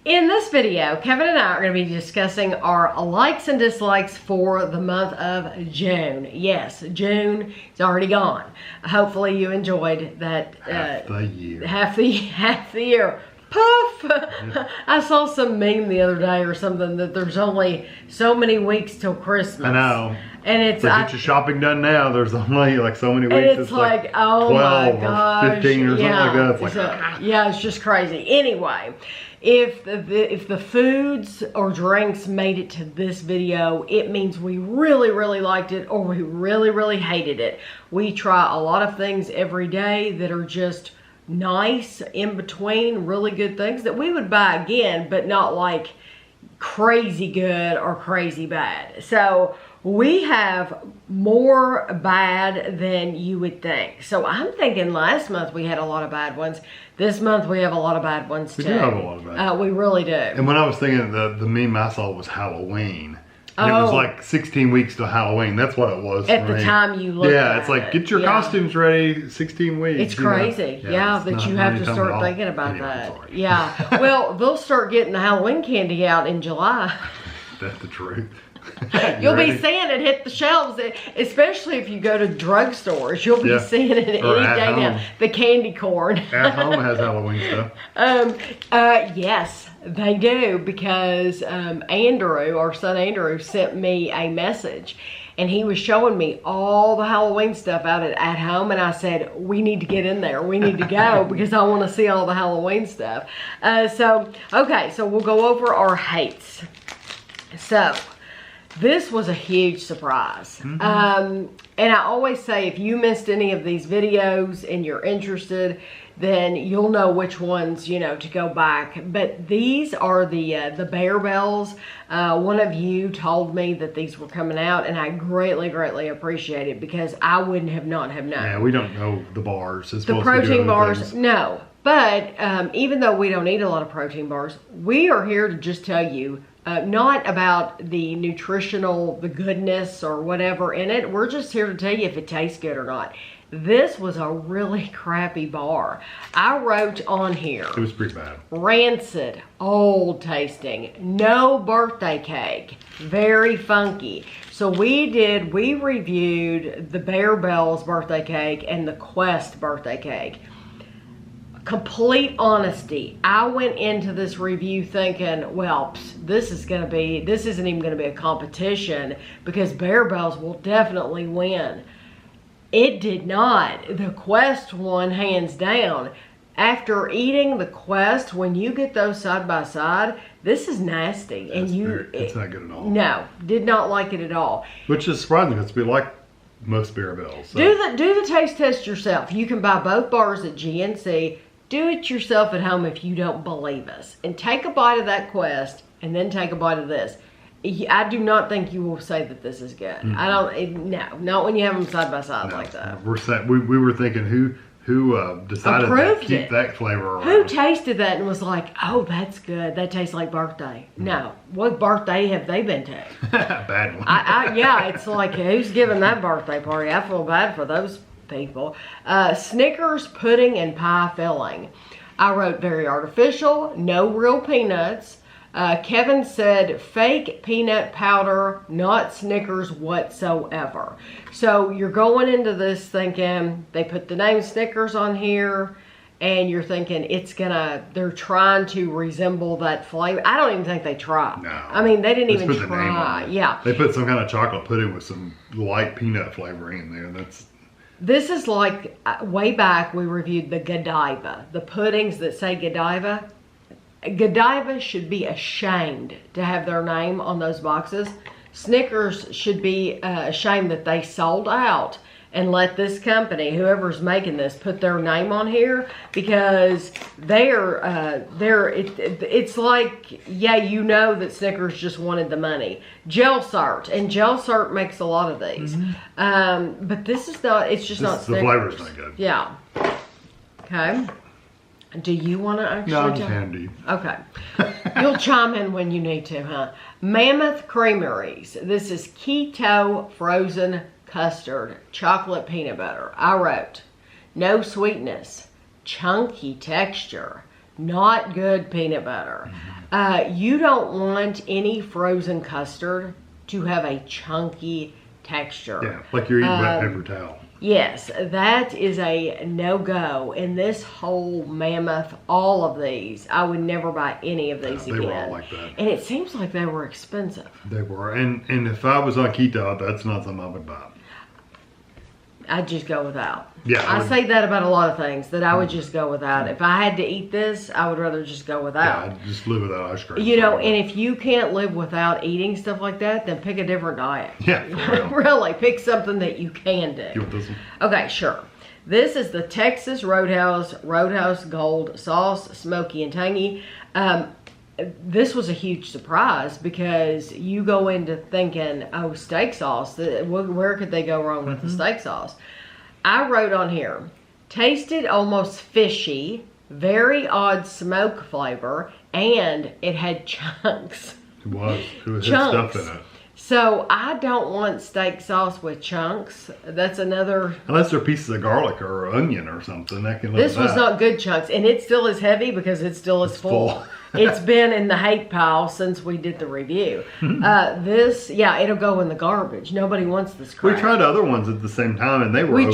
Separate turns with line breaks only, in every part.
In this video, Kevin and I are going to be discussing our likes and dislikes for the month of June. Yes, June is already gone. Hopefully you enjoyed that.
Half the year.
Half the year. Poof! Yeah. I saw some meme the other day or something that there's only so many weeks till Christmas.
I know.
And it's
so get your shopping done now. There's only like so many weeks.
And it's like oh
12
my gosh,
or 15 or something like that. It's like,
yeah, it's just crazy. Anyway, if the foods or drinks made it to this video, it means we really, really liked it or we really, really hated it. We try a lot of things every day that are just nice in between, really good things that we would buy again, but not like crazy good or crazy bad. So we have more bad than you would think. So I'm thinking last month we had a lot of bad ones. This month we have a lot of bad ones too.
We do have a lot of bad.
We really do.
And when I was thinking, the meme I saw was Halloween. And it was like 16 weeks to Halloween. That's what it was
at the time you looked at
it's like,
it.
get your costumes ready, 16 weeks.
It's crazy. Yeah, that you have to start thinking about that. Yeah. Well, they'll start getting the Halloween candy out in July.
That's the truth.
You'll be seeing it hit the shelves, especially if you go to drugstores. You'll be seeing it any day now. The candy corn.
At Home has Halloween stuff.
Yes, they do, because Andrew, our son Andrew, sent me a message. And he was showing me all the Halloween stuff out at Home. And I said, we need to get in there. We need to go because I want to see all the Halloween stuff. So we'll go over our hates. So this was a huge surprise. And I always say, if you missed any of these videos and you're interested, then you'll know which ones, to go back. But these are the Bear Bells. One of you told me that these were coming out, and I greatly, greatly appreciate it because I wouldn't have not have known.
Yeah, we don't know the bars.
The protein bars, no. But even though we don't eat a lot of protein bars, we are here to just tell you not about the nutritional, the goodness or whatever in it. We're just here to tell you if it tastes good or not. This was a really crappy bar. I wrote on here.
It was pretty bad. Rancid,
old tasting, no birthday cake, very funky. So we reviewed the Bear Bells birthday cake and the Quest birthday cake. Complete honesty, I went into this review thinking, well, this isn't even going to be a competition because Bear Bells will definitely win. It did not. The Quest won hands down. After eating the Quest, when you get those side by side, this is nasty.
It's not good at all.
No, did not like it at all.
Which is surprising because we like most Bear Bells. So.
Do the taste test yourself. You can buy both bars at GNC. Do it yourself at home if you don't believe us. And take a bite of that Quest and then take a bite of this. I do not think you will say that this is good. No, not when you have them side by side like that.
We were thinking who decided to keep that flavor around.
Who tasted that and was like, oh, that's good. That tastes like birthday. No. What birthday have they been to?
Bad one.
Yeah, it's like, who's giving that birthday party? I feel bad for those people. Snickers pudding and pie filling. I wrote very artificial, no real peanuts. Kevin said fake peanut powder, not Snickers whatsoever. So you're going into this thinking they put the name Snickers on here and you're thinking they're trying to resemble that flavor. I don't even think they tried.
No.
I mean, they didn't even try. Yeah.
They put some kind of chocolate pudding with some light peanut flavoring in there.
This is like, way back we reviewed the Godiva. The puddings that say Godiva. Godiva should be ashamed to have their name on those boxes. Snickers should be ashamed that they sold out and let this company, whoever's making this, put their name on here because it's like, yeah, you know that Snickers just wanted the money. Gelsart, and Gelsart makes a lot of these. But this is not, it's just not Snickers.
The flavor's not good.
Yeah. Okay. Do you want to actually?
No, I'm just handy.
Okay. You'll chime in when you need to, huh? Mammoth Creamies. This is keto frozen custard, chocolate peanut butter. I wrote, no sweetness, chunky texture, Not good peanut butter. You don't want any frozen custard to have a chunky texture.
Yeah, like you're eating wet paper towel.
Yes, that is a no-go. And this whole Mammoth, all of these, I would never buy any of these again.
They were all like that.
And it seems like they were expensive.
They were. And if I was on keto, that's not something I would buy.
I'd just go without.
Yeah,
I say that about a lot of things, that I would just go without. If I had to eat this, I would rather just go without.
Yeah, I'd just live without ice cream.
You know, and if you can't live without eating stuff like that, then pick a different diet.
Yeah, for real.
Really, pick something that you can do.
You want this one?
Okay, sure. This is the Texas Roadhouse Gold Sauce, smoky and tangy. This was a huge surprise because you go into thinking, oh, steak sauce. Where could they go wrong with the steak sauce? I wrote on here, tasted almost fishy, very odd smoke flavor, and it had chunks.
It was. It had
Chunks.
stuff in it.
So I don't want steak sauce with chunks. That's another.
Unless they're pieces of garlic or onion or something. That can live
This
with
was
that.
not good chunks, and it still is heavy because it still is full. It's been in the hate pile since we did the review. This, yeah, it'll go in the garbage. Nobody wants this crap.
We tried other ones at the same time, and they were okay.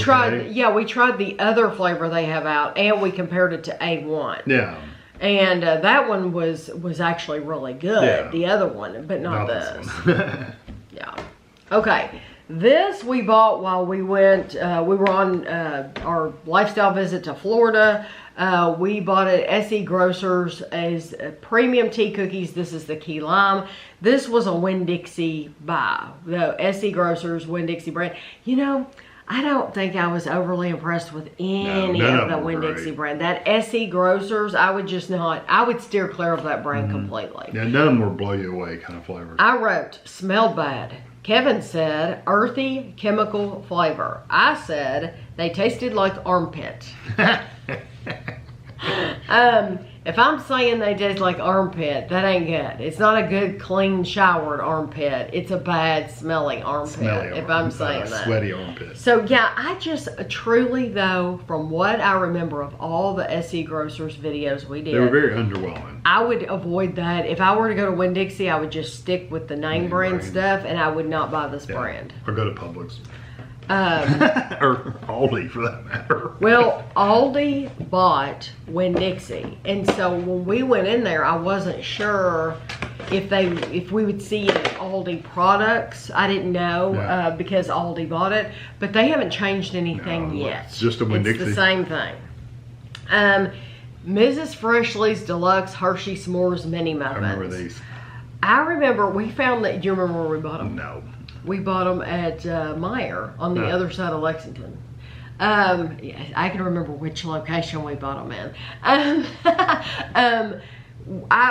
We tried the other flavor they have out, and we compared it to A1.
Yeah.
And that one was actually really good.
Yeah.
The other one, but not
this
this.
one.
Yeah. Okay. This we bought while we went, we were on our lifestyle visit to Florida. We bought it at SE Grocers as premium tea cookies. This is the key lime. This was a Winn-Dixie buy. The SE Grocers Winn-Dixie brand. You know, I don't think I was overly impressed with any of the Winn-Dixie brand. That SE Grocers, I would steer clear of that brand completely.
Yeah, none of them were blow you away kind of flavors.
I wrote, smelled bad. Kevin said, earthy chemical flavor. I said, they tasted like armpit. If I'm saying they taste like armpit, that ain't good. It's not a good, clean, showered armpit. It's a bad smelling armpit, if I'm saying that.
Sweaty armpit.
So, yeah, I just truly, though, from what I remember of all the SE Grocers videos we did.
They were very underwhelming.
I would avoid that. If I were to go to Winn-Dixie, I would just stick with the name brand stuff, and I would not buy this brand.
Or go to Publix. Or Aldi, for that matter.
Well, Aldi bought Winn-Dixie, and so when we went in there, I wasn't sure if we would see any Aldi products. I didn't know because Aldi bought it, but they haven't changed anything yet.
It's just a Winn-Dixie.
It's the same thing. Mrs. Freshly's Deluxe Hershey S'mores Mini Muffins.
I remember these.
I remember we found that. Do you remember where we bought them?
No.
We bought them at Meyer on the other side of Lexington. Yeah, I can remember which location we bought them in.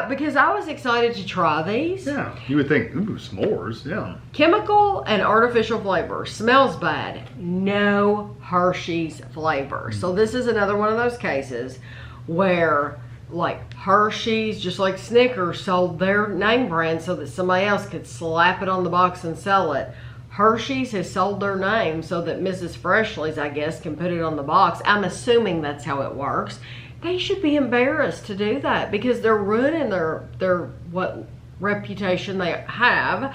Because I was excited to try these.
Yeah, you would think, ooh, s'mores, yeah.
Chemical and artificial flavor. Smells bad. No Hershey's flavor. So this is another one of those cases where like Hershey's, just like Snickers, sold their name brand so that somebody else could slap it on the box and sell it. Hershey's has sold their name so that Mrs. Freshly's, I guess, can put it on the box. I'm assuming that's how it works. They should be embarrassed to do that because they're ruining their what reputation they have.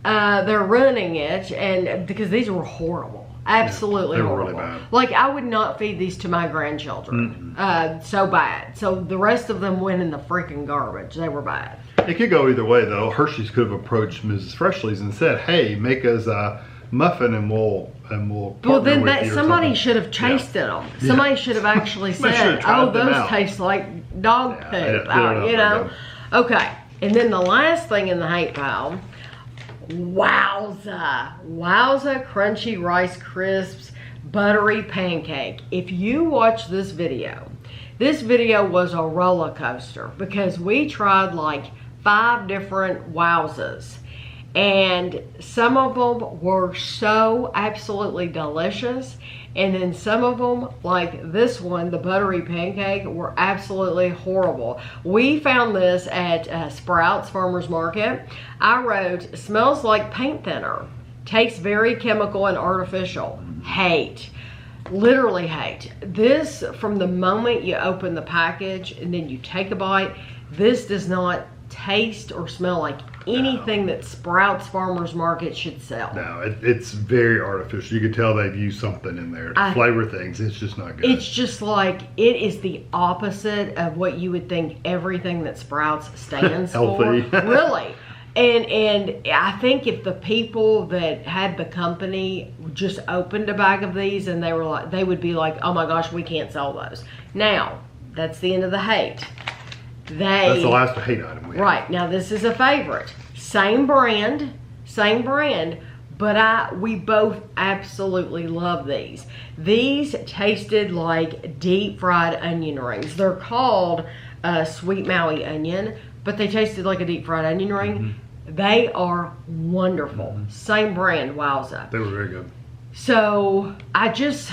They're ruining it, and because these were horrible. Absolutely horrible. Really bad. Like, I would not feed these to my grandchildren. So bad. So the rest of them went in the freaking garbage. They were bad.
It could go either way, though. Hershey's could have approached Mrs. Freshly's and said, "Hey, make us a muffin, and we'll." Well,
then somebody should have tasted them. Somebody should have actually said, "Oh, those taste like dog poop." You know. Okay, and then the last thing in the hate pile. Wowza Crunchy Rice Crisps Buttery Pancake. If you watch this video was a roller coaster because we tried like 5 different Wowzas, and some of them were so absolutely delicious, and then some of them, like this one, the buttery pancake, were absolutely horrible. We found this at Sprouts Farmers Market. I wrote, smells like paint thinner, tastes very chemical and artificial, hate. literally hate. This, from the moment you open the package and then you take a bite, this does not taste or smell like anything that Sprouts Farmers Market should sell.
No, it's very artificial. You can tell they've used something in there to flavor things. It's just not good.
It's just like, it is the opposite of what you would think everything that Sprouts stands for. Really. And I think if the people that had the company just opened a bag of these and they would be like, oh my gosh, we can't sell those. Now, that's the end of the hate. That's
the last hate item we have.
Right, now this is a favorite. Same brand, but we both absolutely love these. These tasted like deep fried onion rings. They're called Sweet Maui Onion, but they tasted like a deep fried onion ring. They are wonderful. Same brand, Wowza.
They were very good.
So I just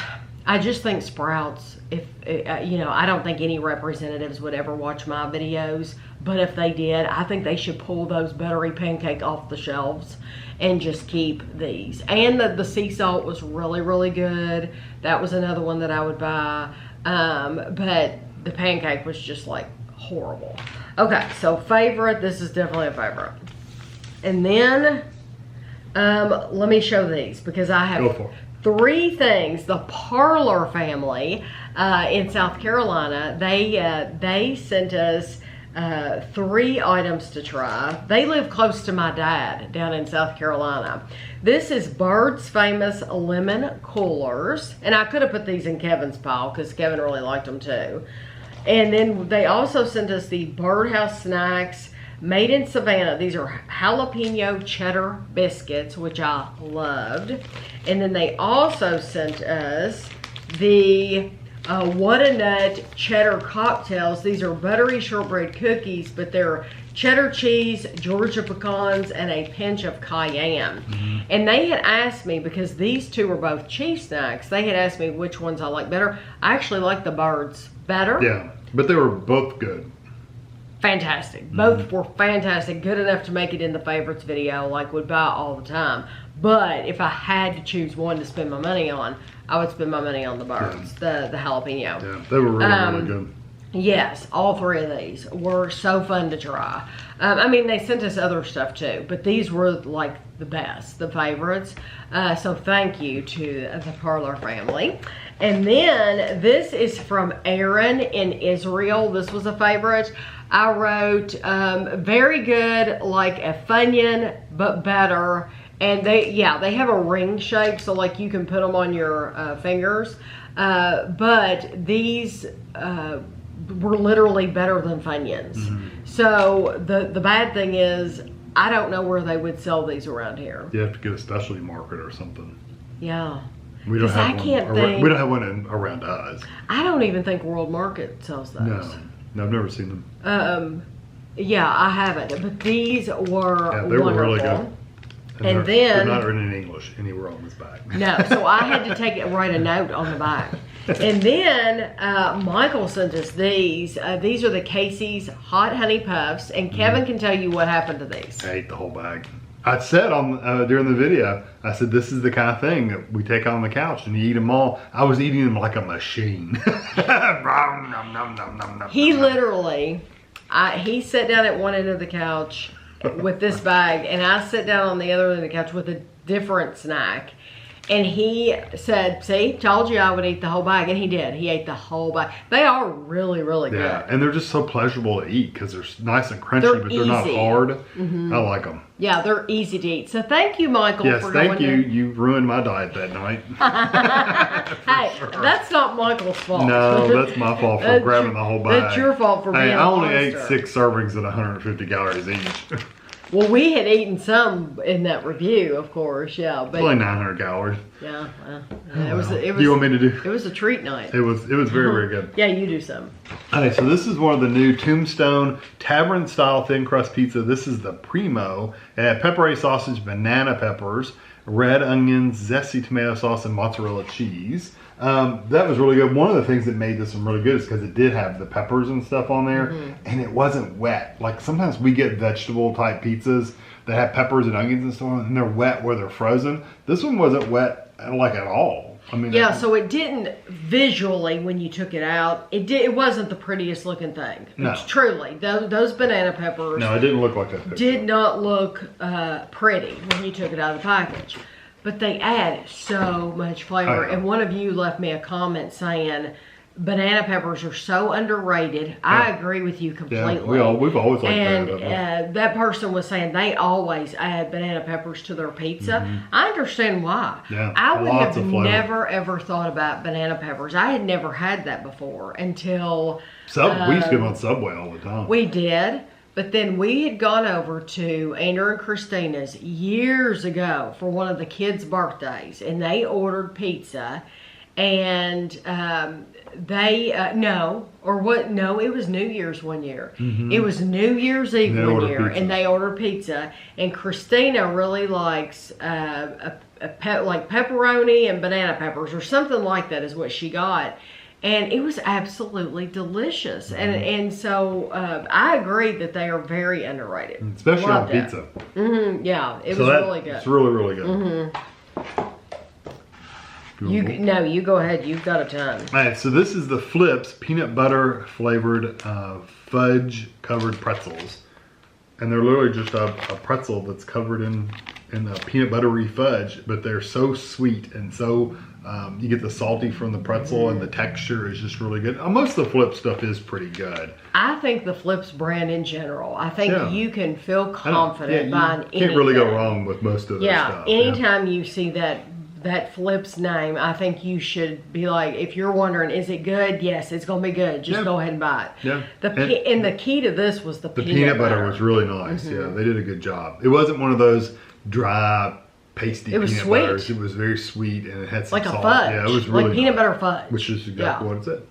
think Sprouts, I don't think any representatives would ever watch my videos, but if they did, I think they should pull those buttery pancake off the shelves and just keep these. And the sea salt was really, really good. That was another one that I would buy. But the pancake was just like horrible. Okay, so favorite, this is definitely a favorite. And then, let me show these because I have 3 things. The Parlor Family in South Carolina, they sent us 3 items to try. They live close to my dad down in South Carolina. This is Bird's Famous Lemon Coolers. And I could have put these in Kevin's pile because Kevin really liked them too. And then they also sent us the Birdhouse Snacks Made in Savannah. These are jalapeno cheddar biscuits, which I loved. And then they also sent us the What a Nut cheddar cocktails. These are buttery shortbread cookies, but they're cheddar cheese, Georgia pecans, and a pinch of cayenne. And they had asked me, because these 2 were both cheese snacks, they had asked me which ones I like better. I actually like the Birds better.
Yeah, but they were both good.
Fantastic. Both were fantastic. Good enough to make it in the favorites video, like would buy all the time. But if I had to choose one to spend my money on, I would spend my money on the Birds, the jalapeno.
Yeah, they were really good.
Yes, all 3 of these were so fun to try. I mean, they sent us other stuff too, but these were like the best, the favorites. So thank you to the Parlor Family. And then this is from Aaron in Israel. This was a favorite. I wrote, very good, like a Funyun, but better. And they have a ring shape, so like you can put them on your fingers. But these were literally better than Funyuns. So the bad thing is, I don't know where they would sell these around here.
You have to get a specialty market or something.
Yeah.
We don't have one. We don't have one around us.
I don't even think World Market sells those.
No, I've never seen them.
Yeah, I haven't. But these were
they
wonderful.
were really good.
And
they're not written in English anywhere on this bag.
No, so I had to write a note on the bag. And then Michael sent us these. These are the Casey's Hot Honey Puffs, and Kevin can tell you what happened to these.
I ate the whole bag. I said during the video, I said this is the kind of thing that we take on the couch and you eat them all. I was eating them like a machine.
He literally, he sat down at one end of the couch with this bag, and I sat down on the other end of the couch with a different snack. And he said, see, told you I would eat the whole bag. And he did. He ate the whole bag. They are really, really good.
Yeah, and they're just so pleasurable to eat because they're nice and crunchy, but they're not hard. I like them.
Yeah, they're easy to eat. So thank you, Michael, for
going. Yes, thank you. You ruined my diet that night.
Hey, that's not Michael's fault.
No, that's my fault for grabbing the whole bag.
That's your fault for being a monster.
I only ate 6 servings at 150 calories each.
Well, we had eaten some in that review, of course, yeah. But
only 900 calories.
Yeah, it was.
Do you want me to do?
It was a treat night.
It was very, very good.
Yeah, you do some.
Okay, so this is one of the new Tombstone Tavern style thin crust pizza. This is the Primo. It had pepperoni sausage, banana peppers, red onions, zesty tomato sauce, and mozzarella cheese. That was really good. One of the things that made this one really good is because it did have the peppers and stuff on there, and it wasn't wet. Like sometimes we get vegetable type pizzas that have peppers and onions and stuff on, and they're wet where they're frozen. This one wasn't wet like at all. I mean,
Yeah, so it didn't visually when you took it out. It wasn't the prettiest looking thing.
No.
Truly, those banana peppers.
No, it didn't look like that.
Did not look pretty when you took it out of the package, but they add so much flavor.
Oh, yeah.
And one of you left me a comment saying banana peppers are so underrated. I agree with you completely.
Yeah, we've always liked
and
that
person was saying they always add banana peppers to their pizza. I understand why.
Yeah,
I would
lots
have
of flavor.
never ever thought about banana peppers. I had never had that before until
we used to get them on Subway all the time.
we did. But then we had gone over to Andrew and Christina's years ago for one of the kids' birthdays, and they ordered pizza, and it was New Year's one year. It was New Year's Eve one year, and they ordered pizza, and Christina really likes like pepperoni and banana peppers or something like that is what she got. And it was absolutely delicious. And so I agree that they are very underrated.
Especially
Loved
on pizza.
Yeah, it was really good.
It's really, really good.
You go ahead. You've got a ton.
All right, so this is the Flips peanut butter flavored fudge covered pretzels. And they're literally just a pretzel that's covered in a peanut buttery fudge, but they're so sweet and so you get the salty from the pretzel and the texture is just really good. Most of the Flip stuff is pretty good.
I think the Flips brand in general, I think you can feel confident buying anything.
You can't really go wrong with most of their stuff.
Anytime you see that Flips name, I think you should be like, if you're wondering, is it good? Yes, it's going to be good. Just go ahead and buy it.
Yeah.
And the key to this was the
peanut butter was really nice. Yeah, they did a good job. It wasn't one of those dry, pasty peanut butters. It was very sweet and it had some
like
salt.
A fudge.
Yeah, it was really
like peanut butter fudge.
Which is exactly what it said.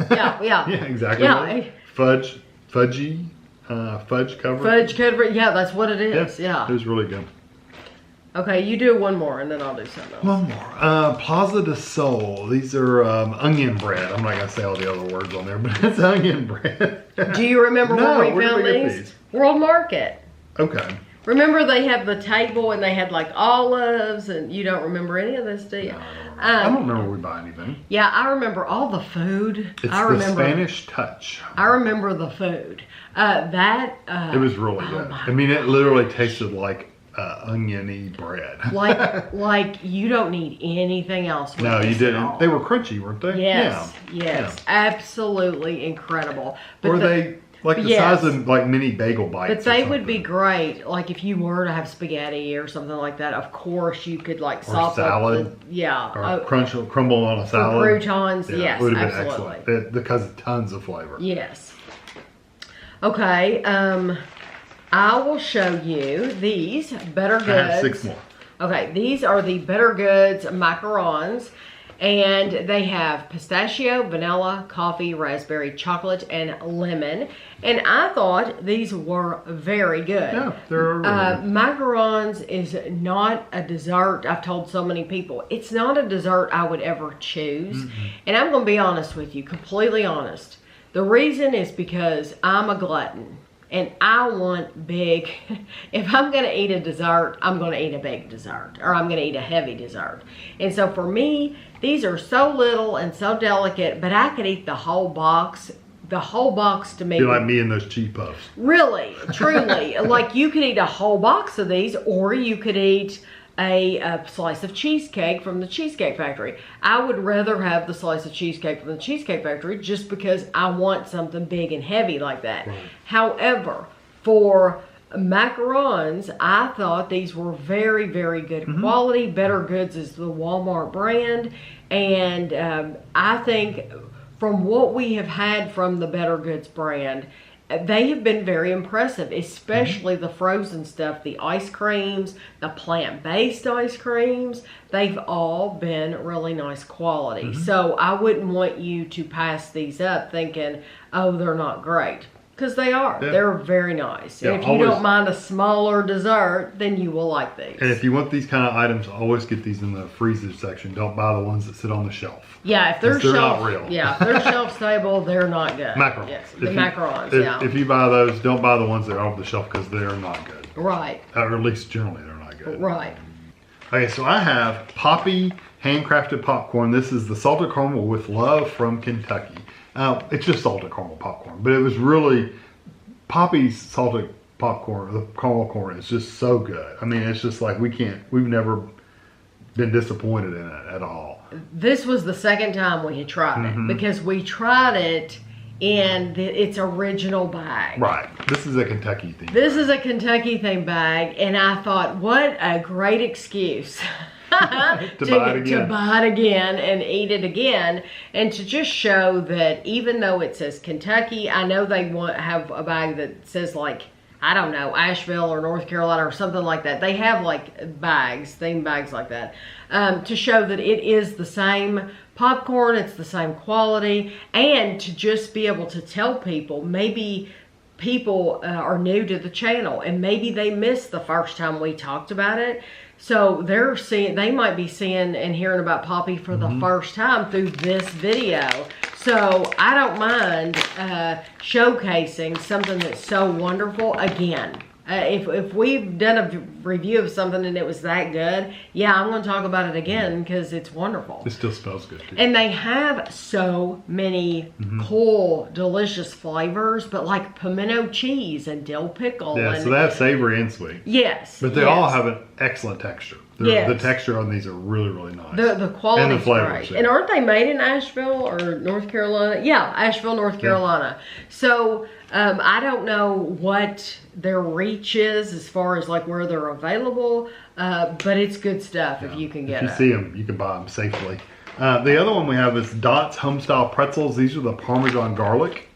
Yeah.
Yeah, exactly.
Yeah.
Right. Fudge covered.
Fudge covered. Yeah, that's what it is. Yeah.
It was really good.
Okay, you do one more and then I'll do something else.
One more. Plaza de Sol. These are onion bread. I'm not going to say all the other words on there, but it's onion bread.
Do you remember where we found
did we
these? World Market.
Okay.
Remember they have the table and they had like olives and you don't remember any of this, do you?
I don't remember we buy anything.
Yeah, I remember all the food.
It's the Spanish touch.
I remember the food.
It was really good. I mean, it literally tasted like oniony bread.
like you don't need anything else.
No, you didn't. They were crunchy, weren't they?
Yes, yes, absolutely incredible.
But were they like the size of like mini bagel bites?
But they would be great, like if you were to have spaghetti or something like that. Of course, you could like salt
salad,
or
crumble on a salad.
For croutons, yes,
it would have
absolutely.
been excellent because of tons of flavor.
Yes. Okay. I will show you these Better Goods.
I have 6 more.
Okay, these are the Better Goods Macarons. And they have pistachio, vanilla, coffee, raspberry, chocolate, and lemon. And I thought these were very good.
Yeah, they're really good.
Macarons is not a dessert. I've told so many people. It's not a dessert I would ever choose. And I'm going to be honest with you, completely honest. The reason is because I'm a glutton. And I want big, if I'm going to eat a dessert, I'm going to eat a big dessert. Or I'm going to eat a heavy dessert. And so for me, these are so little and so delicate, but I could eat the whole box. The whole box to me.
Be like me and those cheese puffs.
Really, truly. Like you could eat a whole box of these, or you could eat a slice of cheesecake from the Cheesecake Factory. I would rather have the slice of cheesecake from the Cheesecake Factory just because I want something big and heavy like that. Right. However, for macarons, I thought these were very, very good quality. Better Goods is the Walmart brand. And I think from what we have had from the Better Goods brand, they have been very impressive, especially the frozen stuff, the ice creams, the plant-based ice creams. They've all been really nice quality. So I wouldn't want you to pass these up thinking, oh, they're not great. Because they are. Yeah. They're very nice. And if you don't mind a smaller dessert, then you will like these.
And if you want these kind of items, always get these in the freezer section. Don't buy the ones that sit on the shelf.
Yeah, if they're
not real.
Yeah, if they're shelf stable, they're not good.
Macarons.
Yes, the macarons,
If you buy those, don't buy the ones that are off the shelf because they're not good.
Right.
Or at least generally they're not good.
Right.
Okay, so I have Poppy handcrafted popcorn. This is the salted caramel with love from Kentucky. It's just salted caramel popcorn, but it was really Poppy's salted popcorn, the caramel corn is just so good. I mean, it's just like we've never been disappointed in it at all.
This was the second time we had tried it because we tried it in its original bag.
Right. This is a Kentucky thing.
This is a Kentucky themed bag, and I thought, what a great excuse. to buy it again and eat it again, and to just show that even though it says Kentucky, I know they have a bag that says like, I don't know, Asheville or North Carolina or something like that. They have like bags, themed bags like that, to show that it is the same popcorn, it's the same quality, and to just be able to tell people, maybe people are new to the channel and maybe they missed the first time we talked about it. So they might be seeing and hearing about Poppy for the first time through this video. So I don't mind showcasing something that's so wonderful again. If we've done a review of something and it was that good, yeah, I'm going to talk about it again because it's wonderful.
It still smells good too.
And they have so many cool, delicious flavors, but like pimento cheese and dill pickle.
Yeah, so they have savory and sweet.
Yes.
But they all have an excellent texture. The texture on these are really, really nice.
The quality
and the flavors,
great.
yeah.
And aren't they made in Asheville or North Carolina? Yeah, Asheville, North Carolina. So I don't know what their reach is as far as like where they're available, but it's good stuff if you can get it.
If you see them, you can buy them safely. The other one we have is Dot's Homestyle Pretzels. These are the Parmesan garlic.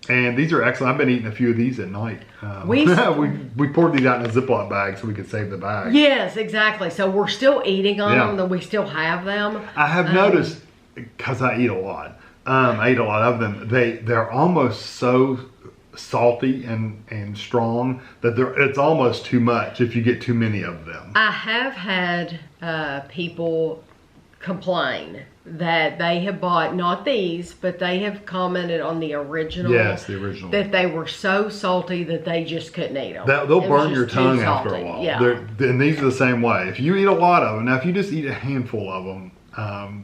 And these are excellent. I've been eating a few of these at night. We poured these out in a Ziploc bag so we could save the bag.
Yes, exactly. So we're still eating on them. We still have them.
I have noticed, because I eat a lot. I eat a lot of them. They're almost so salty and strong that it's almost too much if you get too many of them.
I have had people complain that they have bought, not these, but they have commented on the original.
Yes, the original.
That they were so salty that they just couldn't eat them.
They'll burn your tongue after a while.
Yeah.
And these are the same way. If you eat a lot of them, now if you just eat a handful of them,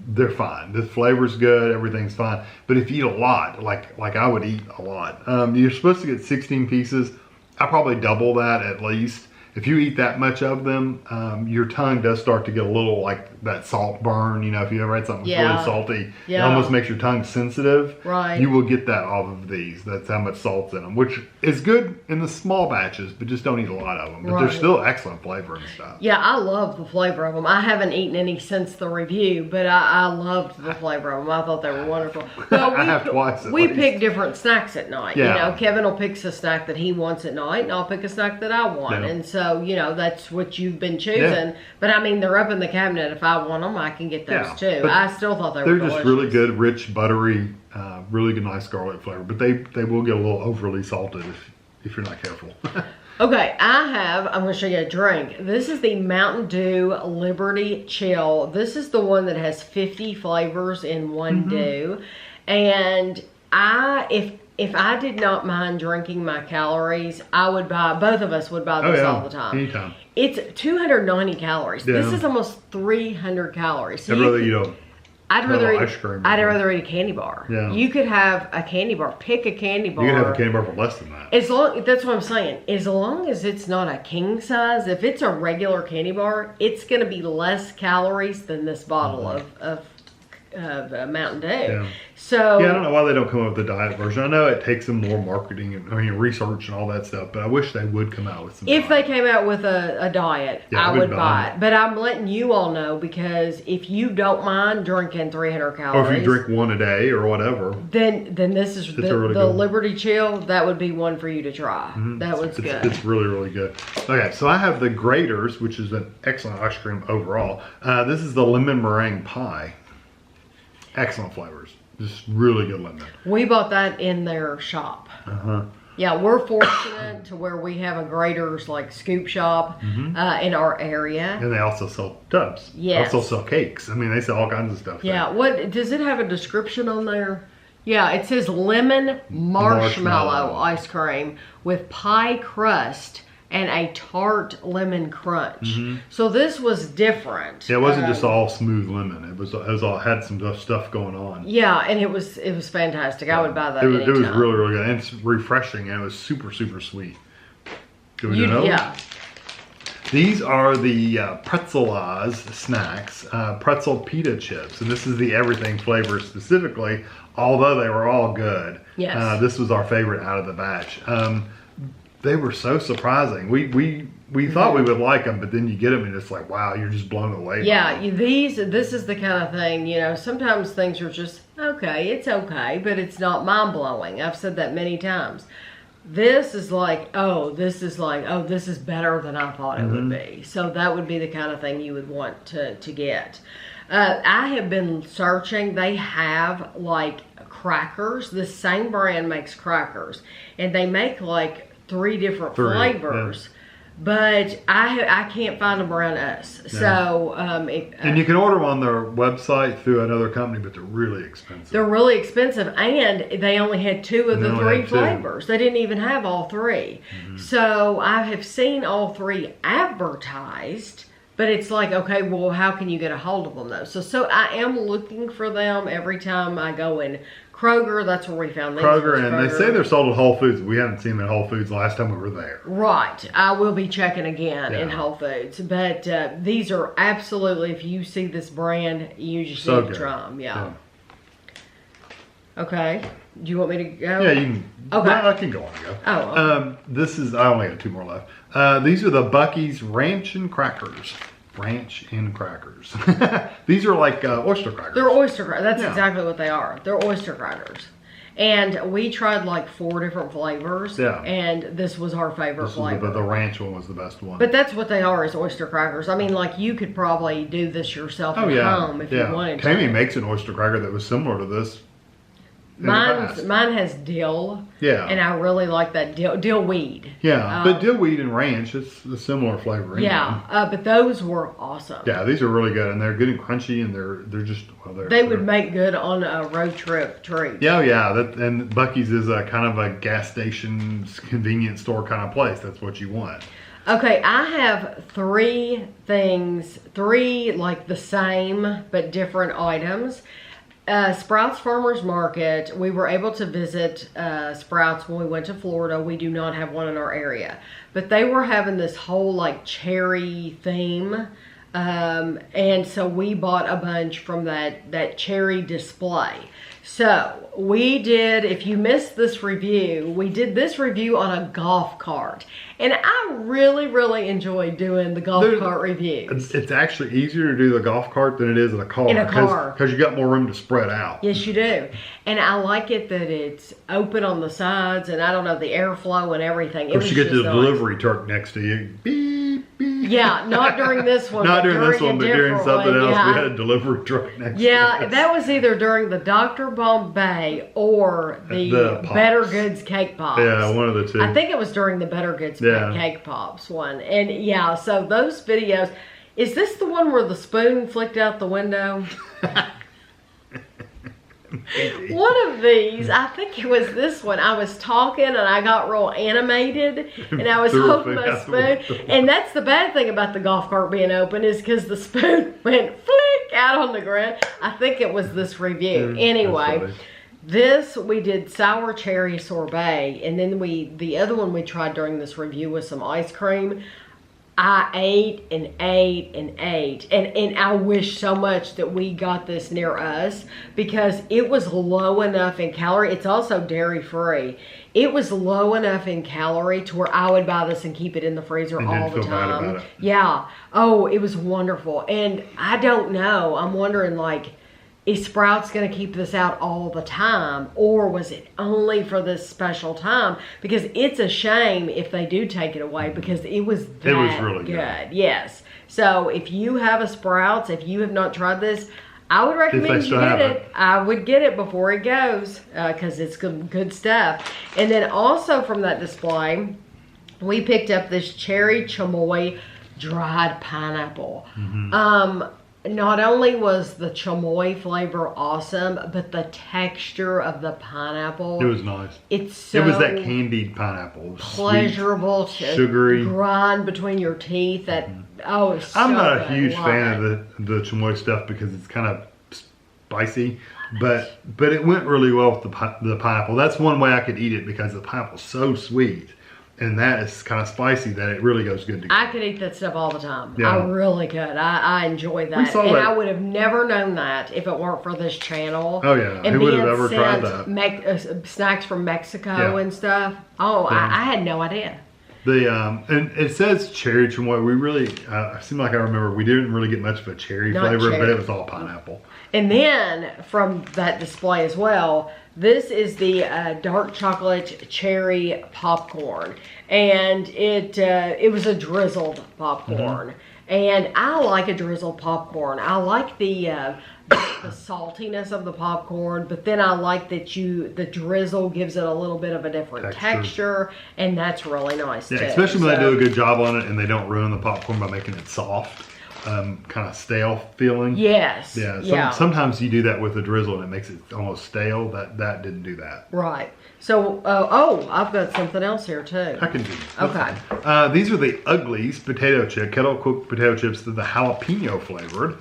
they're fine. The flavor's good, everything's fine. But if you eat a lot, like I would eat a lot, you're supposed to get 16 pieces. I probably double that at least. If you eat that much of them, your tongue does start to get a little like that salt burn. You know, if you ever had something really salty, it almost makes your tongue sensitive.
Right.
You will get that off of these. That's how much salt's in them, which is good in the small batches, but just don't eat a lot of them. But they're still excellent flavor and stuff.
Yeah, I love the flavor of them. I haven't eaten any since the review, but I loved the flavor of them. I thought they were wonderful. Well,
I have twice at
We
least.
pick different snacks at night.
Yeah.
You know, Kevin will pick a snack that he wants at night, and I'll pick a snack that I want.
Yeah.
And so, you know, that's what you've been choosing. Yeah. But I mean, they're up in the cabinet. If I want them, I can get those too. I still thought they were delicious.
They're just really good, rich, buttery, really good, nice garlic flavor. But they will get a little overly salted if you're not careful.
Okay, I'm going to show you a drink. This is the Mountain Dew Liberty Chill. This is the one that has 50 flavors in one dew. And if I did not mind drinking my calories, I would buy, both of us would buy this all the time.
Anytime.
It's 290 calories.
Yeah.
This is almost 300 calories. So
I'd rather eat ice cream.
I'd rather eat a candy bar.
Yeah.
You could have a candy bar. Pick a candy bar.
You could have a candy bar for less than that.
That's what I'm saying. As long as it's not a king size, if it's a regular candy bar, it's going to be less calories than this bottle of Mountain Dew.
Yeah.
So
yeah, I don't know why they don't come up with the diet version. I know it takes them more marketing and research and all that stuff, but I wish they would come out with some.
If they came out with a diet, I would buy it. But I'm letting you all know, because if you don't mind drinking 300 calories,
or if you drink one a day or whatever,
then this is the Liberty Chill. That would be one for you to try. That one's good.
It's really, really good. Okay, so I have the Graters, which is an excellent ice cream overall. This is the lemon meringue pie. Excellent flavors. Just really good lemon.
We bought that in their shop. Yeah, we're fortunate to where we have a Grater's like scoop shop in our area.
And they also sell tubs.
Yes.
Also sell cakes. I mean, they sell all kinds of stuff.
Yeah. What does it have a description on there? Yeah, it says lemon marshmallow ice cream with pie crust and a tart lemon crunch. So this was different.
Yeah, it wasn't just all smooth lemon. It was all had some stuff going on.
Yeah, and it was fantastic. I would buy that.
It was really, really good, and it's refreshing, and it was super, super sweet. Do we do those?
Yeah.
These are the Pretzelized snacks, pretzel pita chips, and this is the everything flavor specifically. Although they were all good,
yes,
this was our favorite out of the batch. They were so surprising. We thought we would like them, but then you get them and it's like, wow, you're just blown away.
Yeah, this is the kind of thing, you know, sometimes things are just, okay, it's okay, but it's not mind-blowing. I've said that many times. This is like, oh, this is better than I thought it would be. So that would be the kind of thing you would want to get. I have been searching. They have like crackers. The same brand makes crackers, and they make like 3 different flavors. Yeah. But I can't find them around us. Yeah. So
and you can order them on their website through another company, but they're really expensive.
They're really expensive, and they only had 2 of the 3 flavors. They didn't even have all 3. So I have seen all 3 advertised. But it's like, okay, well, how can you get a hold of them, though? So I am looking for them every time I go in Kroger. That's where we found them.
Kroger, and they say they're sold at Whole Foods. We haven't seen them at Whole Foods the last time we were there.
Right. I will be checking again in Whole Foods. But these are absolutely, if you see this brand, you just need to try them. Yeah. Okay. Do you want me to go?
Yeah, you can.
Okay.
No, I can go on and go.
Oh. Okay.
This is, I only got 2 more left. These are the Buc-ee's Ranch and Crackers. Ranch and Crackers. These are like oyster crackers.
They're oyster crackers. That's exactly what they are. They're oyster crackers. And we tried like 4 different flavors. Yeah. And this was our favorite flavor.
The ranch one was the best one.
But that's what they are, is oyster crackers. I mean, like, you could probably do this yourself at home if you wanted to.
Tami makes an oyster cracker that was similar to this.
Mine has dill.
Yeah.
And I really like that dill weed.
Yeah, but dill weed and ranch, it's a similar flavor. Anyway.
Yeah, but those were awesome.
Yeah, these are really good, and they're good and crunchy, and they're just, well,
they would make good on a road trip treat.
Yeah, yeah, and Buc-ee's is a kind of a gas station, convenience store kind of place. That's what you want.
Okay, I have 3 things, 3 like the same but different items. Sprouts Farmers Market, we were able to visit Sprouts when we went to Florida. We do not have one in our area. But they were having this whole like cherry theme. And so we bought a bunch from that cherry display. So we did, if you missed this review, we did this review on a golf cart. And I really, really enjoyed doing the golf cart reviews.
It's actually easier to do the golf cart than it is in a car.
In a car.
Because you got more room to spread out.
Yes, you do. And I like it that it's open on the sides, and I don't know, the airflow and everything.
Of course, you get the delivery truck next to you. Beep, beep.
Yeah, not during this one.
Not during this one, but during something else.
Yeah.
We had a delivery truck next to us.
Yeah, that was either during the Dr. Bombay or the Better Goods Cake Pops.
Yeah, one of the 2.
I think it was during the Better Goods Cake Pops one. And yeah, so those videos. Is this the one where the spoon flicked out the window? One of these, I think it was this one. I was talking and I got real animated and I was holding my spoon. And that's the bad thing about the golf cart being open, is because the spoon went flick out on the ground. I think it was this review. Anyway, this we did sour cherry sorbet, and then the other one we tried during this review was some ice cream. I ate and ate and ate, and I wish so much that we got this near us, because it was low enough in calorie. It's also dairy free. It was low enough in calorie to where I would buy this and keep it in the freezer all the time. Yeah. Oh, it was wonderful. And I don't know. I'm wondering, like, is Sprouts going to keep this out all the time, or was it only for this special time? Because it's a shame if they do take it away, because it was really good. Yes. So if you have a Sprouts, if you have not tried this, I would recommend you get it. I would get it before it goes, because it's good stuff. And then also from that display, we picked up this cherry chamoy dried pineapple. not only was the chamoy flavor awesome, but the texture of the pineapple.
It was nice.
It's so
it was that candied pineapple.
Pleasurable,
sweet, sugary,
grind between your teeth. That it's so
I'm not
good.
a huge fan of the chamoy stuff because it's kind of spicy, but it went really well with the pineapple. That's one way I could eat it because the pineapple's so sweet. And that is kind of spicy that it really goes good together.
I could eat that stuff all the time.
Yeah.
I really could. I enjoy that. And I would have never known that if it weren't for this channel.
Oh, yeah.
And
who would have ever tried that?
Snacks from Mexico and stuff. Oh, yeah. I had no idea.
And it says cherry chamoy. We really, it seemed like I remember, we didn't really get much of a cherry flavor, but it was all pineapple.
And then from that display as well, this is the dark chocolate cherry popcorn, and it was a drizzled popcorn, and I like a drizzled popcorn. I like the saltiness of the popcorn, but then I like that the drizzle gives it a little bit of a different texture, and that's really nice too.
Especially when they do a good job on it and they don't ruin the popcorn by making it soft. Kind of stale feeling.
Yes.
Yeah. Sometimes you do that with a drizzle and it makes it almost stale. That didn't do that.
Right. So, I've got something else here too.
I can do
that.
Okay. These are the Uglies potato chip, kettle cooked potato chips. They're the jalapeno flavored.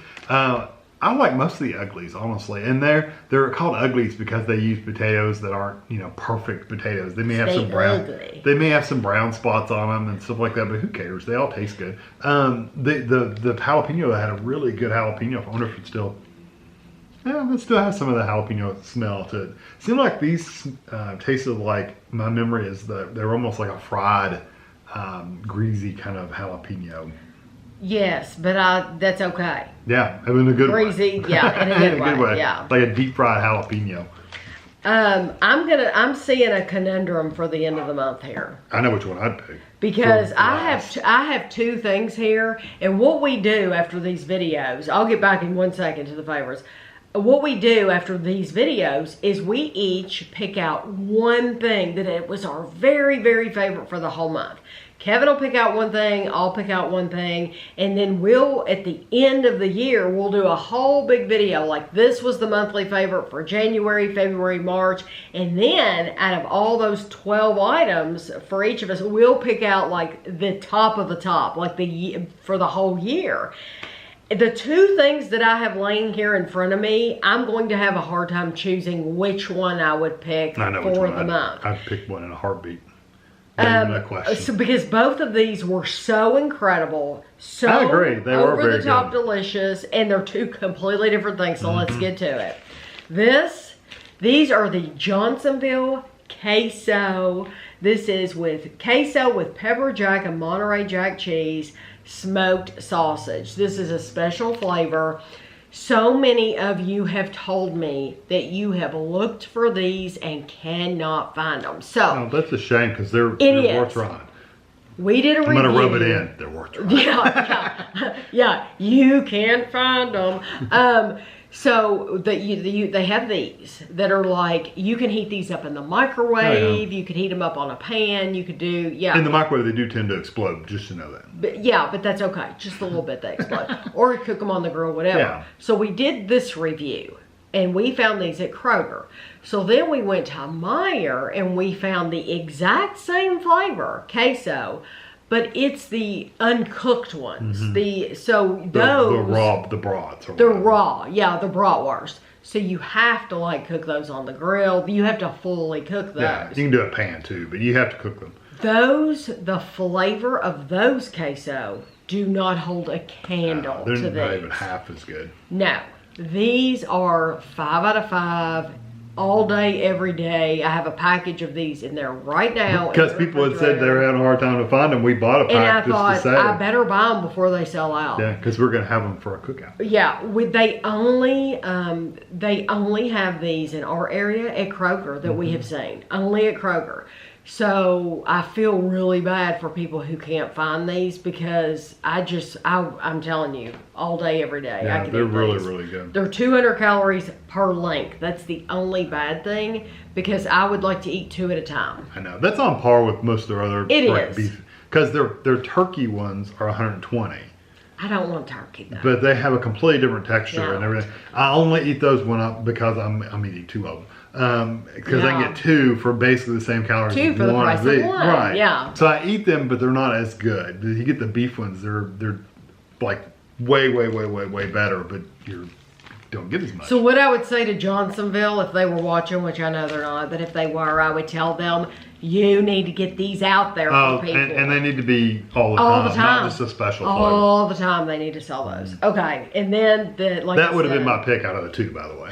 I like most of the Uglies, honestly, and they're called Uglies because they use potatoes that aren't, perfect potatoes. They may have some brown, they may have some brown spots on them and stuff like that, but who cares? They all taste good. The jalapeno had a really good jalapeno. I wonder if it still has some of the jalapeno smell to it. Seemed like these tasted like, my memory is that they were almost like a fried, greasy kind of jalapeno.
Yes, but that's okay.
Yeah, in a good way.
Greasy, yeah, in a good way. Yeah,
like a deep fried jalapeno.
I'm seeing a conundrum for the end of the month here.
I know which one I'd pick.
Because I have two things here, and what we do after these videos, I'll get back in 1 second to the favorites. What we do after these videos is we each pick out one thing that it was our very, very favorite for the whole month. Kevin will pick out one thing, I'll pick out one thing, and then at the end of the year, we'll do a whole big video like this was the monthly favorite for January, February, March, and then out of all those 12 items for each of us, we'll pick out like the top of the top, like for the whole year. The two things that I have laying here in front of me, I'm going to have a hard time choosing which one I would pick for the month.
I'd pick one in a heartbeat. No question.
So because both of these were so incredible, so
I agree. They were very
over the top delicious, and they're two completely different things. So let's get to it. These are the Johnsonville queso. This is with queso with pepper jack and Monterey Jack cheese, smoked sausage. This is a special flavor. So many of you have told me that you have looked for these and cannot find them. So
that's a shame because they're worth trying.
We did a review.
I'm going to rub it in. They're worth trying.
Yeah, you can't find them. So they have these that are like, you can heat these up in the microwave. You could heat them up on a pan. You could do, In
the microwave, they do tend to explode, just to know that.
But that's okay. Just a little bit they explode. Or cook them on the grill, whatever.
Yeah.
So we did this review, and we found these at Kroger. So then we went to Meijer, and we found the exact same flavor, queso, but it's the uncooked ones. The
brats.
The raw, the bratwurst. So you have to cook those on the grill. You have to fully cook those.
Yeah, you can do a pan too, but you have to cook them.
The flavor of those queso do not hold a candle to these.
They're not even half as good.
No, these are 5 out of 5. All day, every day. I have a package of these in there right now.
Because people had said they were having a hard time to find them. We bought a pack just to say.
And I thought, I better buy them before they sell out.
Yeah, because we're going to have them for a cookout.
Yeah, they only have these in our area at Kroger that we have seen. Only at Kroger. So I feel really bad for people who can't find these because I'm telling you, all day, every day.
Yeah,
I can
they're
eat
really,
these.
really good.
They're 200 calories per length. That's the only bad thing because I would like to eat 2 at a time.
I know. That's on par with most of their other beef. Because their turkey ones are 120.
I don't want turkey though.
But they have a completely different texture
Yeah.
and everything. I only eat those because I'm eating 2 of them. Because I
Yeah.
can get 2 for basically the same calories
2
as
for the
one
price
of
of
these.
one.
Right.
Yeah.
So I eat them, but they're not as good. You get the beef ones, they're like way better, but you don't get as much.
So what I would say to Johnsonville, if they were watching, which I know they're not, but if they were, I would tell them, you need to get these out there for people.
And they need to be all the time, not just a special flavor.
All the time they need to sell those. Okay, and then
that would have been my pick out of the 2, by the way.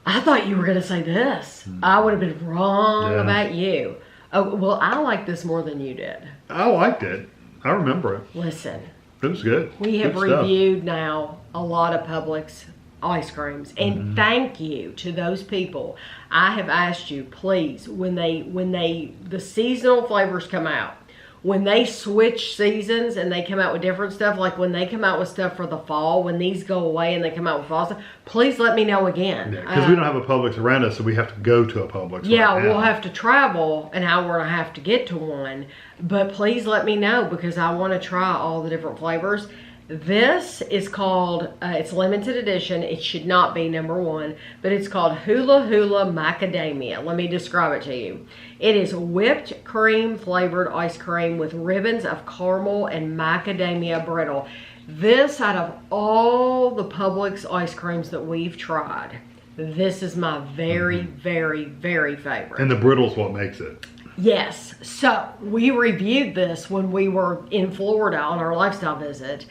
I thought you were going to say this. I would have been wrong about you. Oh, well, I like this more than you did.
I liked it. I remember it.
Listen,
It was good.
we have
Good stuff.
reviewed now a lot of Publix ice creams, and thank you to those people. I have asked you, please, when the seasonal flavors come out, when they switch seasons and they come out with different stuff, like when they come out with stuff for the fall, when these go away and they come out with fall stuff, please let me know again.
Because we don't have a Publix around us, so we have to go to a Publix.
Yeah,
right
we'll
now.
have to travel an hour and a half to get to one. But please let me know because I want to try all the different flavors. This is called, it's limited edition. It should not be #1, but it's called Hula Hula Macadamia. Let me describe it to you. It is whipped cream flavored ice cream with ribbons of caramel and macadamia brittle. This, out of all the Publix ice creams that we've tried, this is my very favorite.
And the brittle's what makes it.
Yes. So we reviewed this when we were in Florida on our lifestyle visit,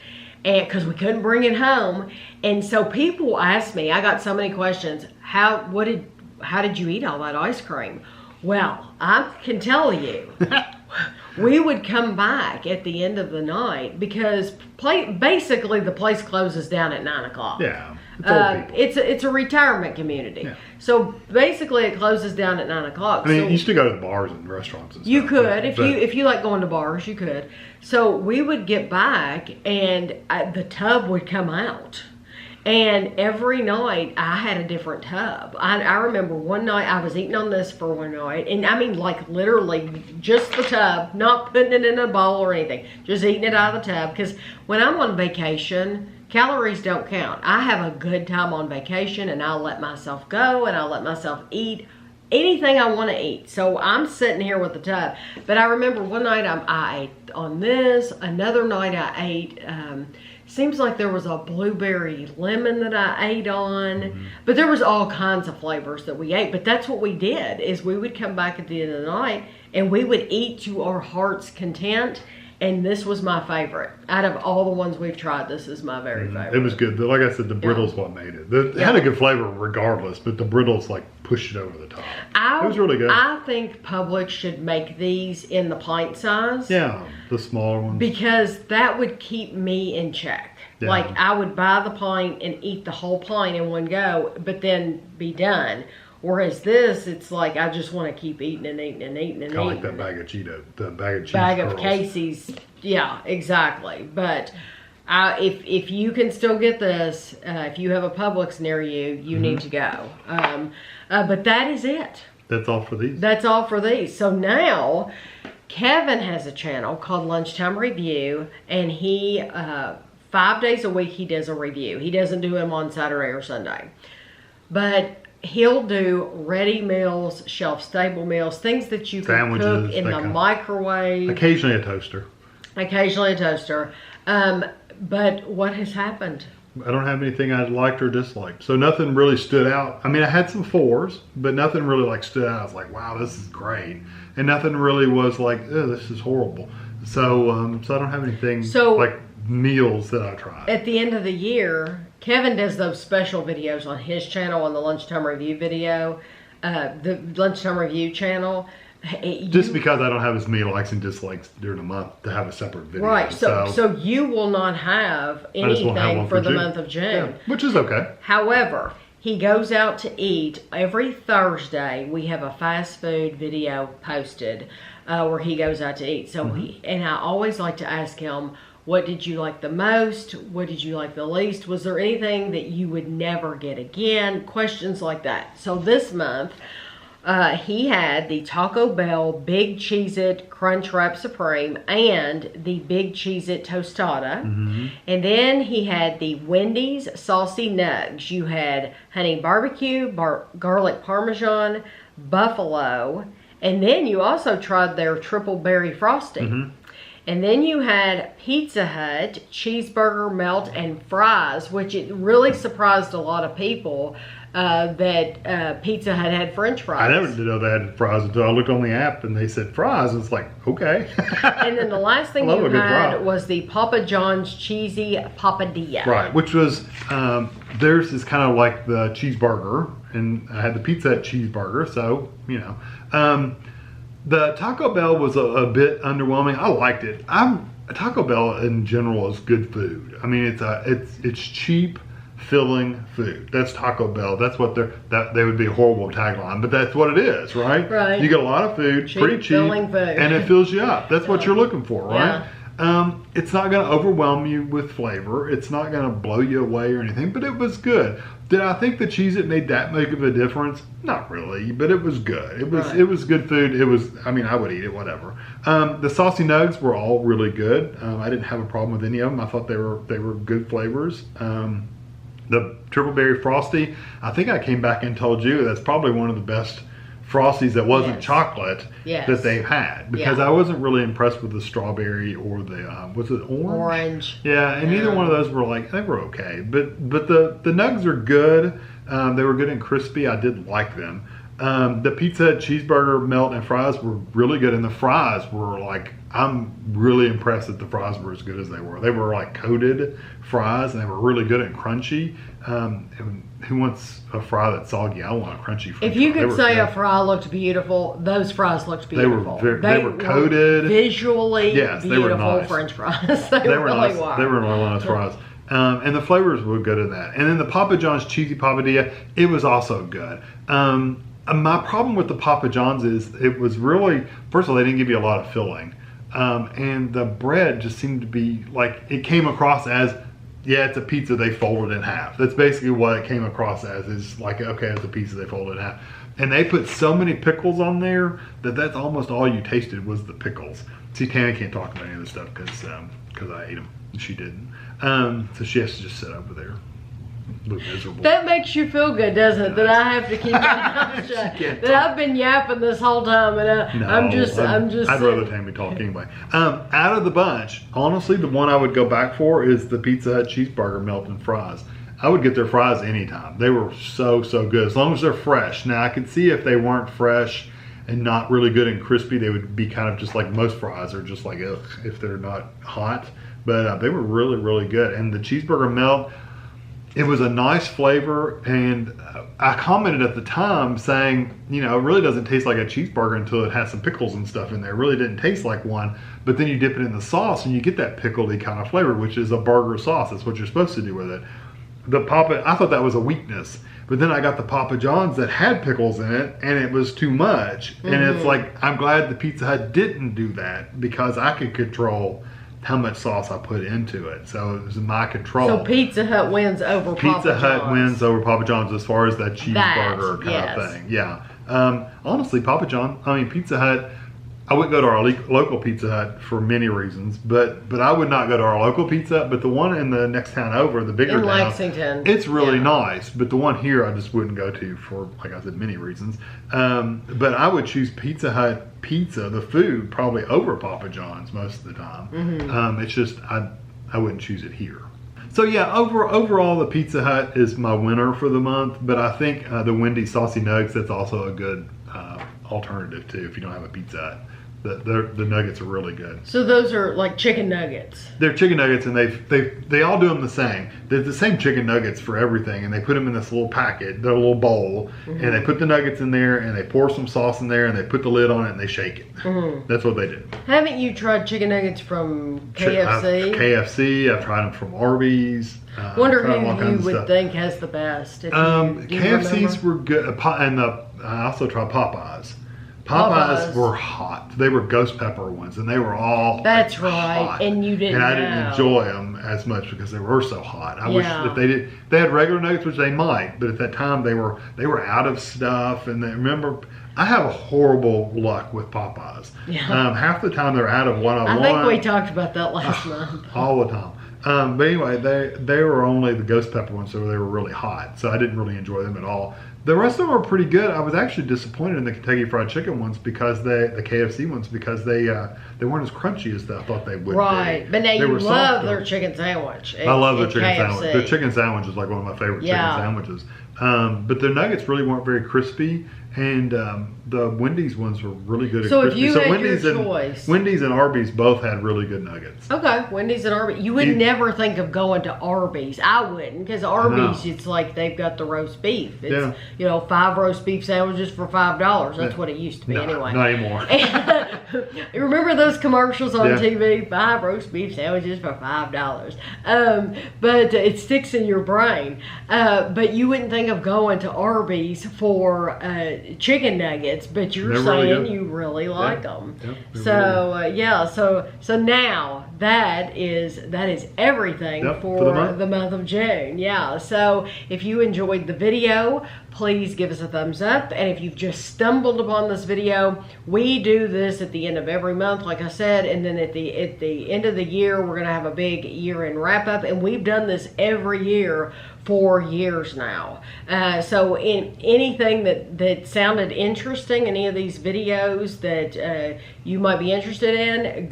and because we couldn't bring it home, and so people asked me. I got so many questions. How did you eat all that ice cream? Well, I can tell you, we would come back at the end of the night because basically the place closes down at 9 o'clock.
Yeah. It's old people.
It's a retirement community.
Yeah.
So basically it closes down at 9 o'clock.
I mean,
So
you still go to the bars and restaurants and stuff.
you could,
but
if you like going to bars, you could. So we would get back and the tub would come out. And every night I had a different tub. I remember one night I was eating on this for one night. And I mean, like literally just the tub, not putting it in a bowl or anything. Just eating it out of the tub. Because when I'm on vacation, calories don't count. I have a good time on vacation and I'll let myself go and I'll let myself eat anything I want to eat. So I'm sitting here with the tub. But I remember one night I ate on this. Another night I ate, seems like there was a blueberry lemon that I ate on. But there was all kinds of flavors that we ate. But that's what we did, is we would come back at the end of the night and we would eat to our heart's content. And this was my favorite. Out of all the ones we've tried, this is my very favorite.
It was good. Like I said, the brittle's what made it. It had a good flavor regardless, but the brittle's like pushed it over the top. It was really good.
I think Publix should make these in the pint size.
Yeah, the smaller ones.
Because that would keep me in check.
Yeah.
Like I would buy the pint and eat the whole pint in one go, but then be done. Whereas this, it's like I just want to keep eating and eating and eating and
Kind of
eating.
like that bag of Cheetos, the bag of cheese
Bag of
curls.
Casey's. Yeah, exactly. But if you can still get this, if you have a Publix near you, you need to go. But that is it.
That's all for these.
That's all for these. So now, Kevin has a channel called Lunchtime Review, and he 5 days a week he does a review. He doesn't do them on Saturday or Sunday, but he'll do ready meals, shelf-stable meals, things that you can
Sandwiches,
cook in
that
the
kind of-
microwave.
Occasionally a toaster.
Occasionally a toaster. But what has happened?
I don't have anything I liked or disliked. So nothing really stood out. I mean, I had some 4s, but nothing really like stood out. I was like, wow, this is great. And nothing really was like, oh, this is horrible. So so I don't have anything like meals that I tried.
At the end of the year, Kevin does those special videos on his channel, on the Lunchtime Review video, the Lunchtime Review channel.
Just because I don't have as many likes and dislikes during the month to have a separate video.
Right, so you will not have anything for the month of June.
Yeah, which is okay.
However, he goes out to eat every Thursday. We have a fast food video posted where he goes out to eat. So and I always like to ask him, what did you like the most? What did you like the least? Was there anything that you would never get again? Questions like that. So this month, He had the Taco Bell Big Cheez-It Crunch Wrap Supreme and the Big Cheez-It Tostada. And then he had the Wendy's Saucy Nugs. You had honey barbecue, garlic parmesan, buffalo, and then you also tried their triple berry frosty. And then you had Pizza Hut cheeseburger melt and fries, which it really surprised a lot of people that Pizza Hut had French fries.
I never did know they had fries until I looked on the app and they said fries. It's like, okay.
And then the last thing you had was the Papa John's Cheesy Papadilla.
Right, which was, theirs is kind of like the cheeseburger, and I had the Pizza Hut cheeseburger, so, you know. The Taco Bell was a bit underwhelming. I liked it. Taco Bell in general is good food. I mean, it's cheap, filling food. That's Taco Bell. That's what they would be a horrible tagline, but that's what it is, right?
Right.
You get a lot of food, pretty cheap,
filling food,
and it fills you up. That's what you're looking for, right?
Yeah.
It's not going to overwhelm you with flavor. It's not going to blow you away or anything, but it was good. Did I think the Cheez-It made that big of a difference? Not really, but it was good. It was good food. I would eat it, whatever. The Saucy Nugs were all really good. I didn't have a problem with any of them. I thought they were good flavors. The Triple Berry Frosty, I think I came back and told you that's probably one of the best Frosties that wasn't chocolate that they've had, because I wasn't really impressed with the strawberry or the was it orange? Yeah, and neither one of those were they were okay, but the nugs are good. They were good and crispy. I did like them. The Pizza Hut cheeseburger melt and fries were really good, and the fries were I'm really impressed that the fries were as good as they were. They were coated fries, and they were really good and crunchy. And who wants a fry that's soggy? I want a crunchy fry.
If you could say a fry looked beautiful, those fries looked beautiful.
They were coated.
Visually beautiful.
They were nice.
French fries. They
were
really
nice.
were.
They were really nice fries. And the flavors were good in that. And then the Papa John's Cheesy Papadilla, it was also good. My problem with the Papa John's is it was really, first of all, they didn't give you a lot of filling. And the bread just seemed to be it came across as, it's a pizza they folded in half. That's basically what it came across as, is okay, it's a pizza they folded in half. And they put so many pickles on there that's almost all you tasted was the pickles. See, Tami can't talk about any of this stuff because I ate them. She didn't. So she has to just sit over there. Look miserable.
That makes you feel good, doesn't it? That I have to keep my mouth shut. That I've been yapping this whole time, and I'm just.
I'd rather Tami talk anyway. Out of the bunch, honestly, the one I would go back for is the Pizza Hut cheeseburger melt and fries. I would get their fries anytime. They were so good, as long as they're fresh. Now I could see if they weren't fresh and not really good and crispy, they would be kind of just like most fries, or just ugh, if they're not hot. But they were really good, and the cheeseburger melt. It was a nice flavor, and I commented at the time saying, it really doesn't taste like a cheeseburger until it has some pickles and stuff in there. It really didn't taste like one, but then you dip it in the sauce and you get that pickledy kind of flavor, which is a burger sauce. That's what you're supposed to do with it. I thought that was a weakness, but then I got the Papa John's that had pickles in it, and it was too much. And it's I'm glad the Pizza Hut didn't do that, because I could control how much sauce I put into it. So it was in my control.
So Pizza Hut wins over Papa John's.
Pizza Hut wins over Papa John's as far as that cheeseburger kind of thing. Yeah. Honestly, Pizza Hut, I wouldn't go to our local Pizza Hut for many reasons, but I would not go to our local Pizza Hut, but the one in the next town over, the bigger town,
Lexington,
it's really nice, but the one here I just wouldn't go to for, like I said, many reasons. But I would choose Pizza Hut pizza, the food, probably over Papa John's most of the time. It's just, I wouldn't choose it here. So yeah, overall the Pizza Hut is my winner for the month, but I think the Wendy's Saucy Nugs, that's also a good alternative too if you don't have a Pizza Hut. The nuggets are really good.
So those are like chicken nuggets.
They're chicken nuggets, and they all do them the same. They're the same chicken nuggets for everything, and they put them in this little packet, their little bowl, and they put the nuggets in there, and they pour some sauce in there, and they put the lid on it, and they shake it. That's what they do.
Haven't you tried chicken nuggets from KFC?
I've tried them from Arby's.
Wonder who you would think has the best.
KFC's were good, and I also tried Popeyes. Popeyes were hot. They were ghost pepper ones, and they were all
That's right.
hot.
And you didn't.
And I
know.
didn't enjoy them as much because they were so hot. I wish if they did. They had regular nuggets, which they might, but at that time they were out of stuff. And remember, I have a horrible luck with Popeyes.
Yeah.
Half the time they're out of one.
I think we talked about that last month.
All the time. But anyway, they were only the ghost pepper ones, so they were really hot. So I didn't really enjoy them at all. The rest of them were pretty good. I was actually disappointed in the Kentucky Fried Chicken ones because the KFC ones because they weren't as crunchy as I thought they would be.
Right, but now you love their chicken sandwich.
I love their chicken
KFC.
sandwich. Their chicken sandwich is like one of my favorite chicken sandwiches. But their nuggets really weren't very crispy, and the Wendy's ones were really good.
So
at
if you
so
had
Wendy's
your choice,
Wendy's and Arby's both had really good nuggets.
Okay, Wendy's and Arby's. You would never think of going to Arby's. I wouldn't, because Arby's, it's like they've got the roast beef. It's 5 roast beef sandwiches for $5. That's what it used to be anyway.
Not anymore.
You remember those commercials on TV? 5 roast beef sandwiches for $5. But it sticks in your brain. But you wouldn't think of going to Arby's for chicken nuggets, but you're saying you really like them. So so now that is everything for the month of June. Yeah. So if you enjoyed the video, please give us a thumbs up. And if you've just stumbled upon this video, we do this at the end of every month, like I said, and then at the end of the year, we're gonna have a big year-end wrap-up, and we've done this every year for years now. So in anything that sounded interesting, any of these videos that you might be interested in,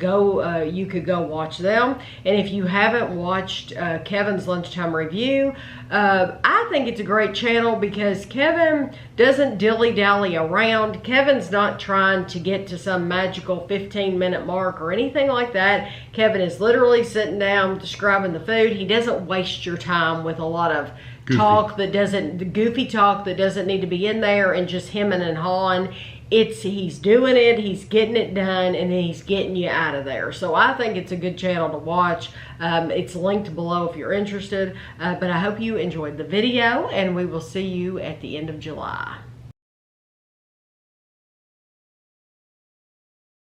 you could go watch them. And if you haven't watched Kevin's Lunchtime Review, I think it's a great channel because Kevin doesn't dilly-dally around. Kevin's not trying to get to some magical 15-minute mark or anything like that. Kevin is literally sitting down describing the food. He doesn't waste your time with a lot of goofy talk that doesn't need to be in there and just hemming and hawing. He's doing it, he's getting it done, and he's getting you out of there. So I think it's a good channel to watch. It's linked below if you're interested. But I hope you enjoyed the video, and we will see you at the end of July.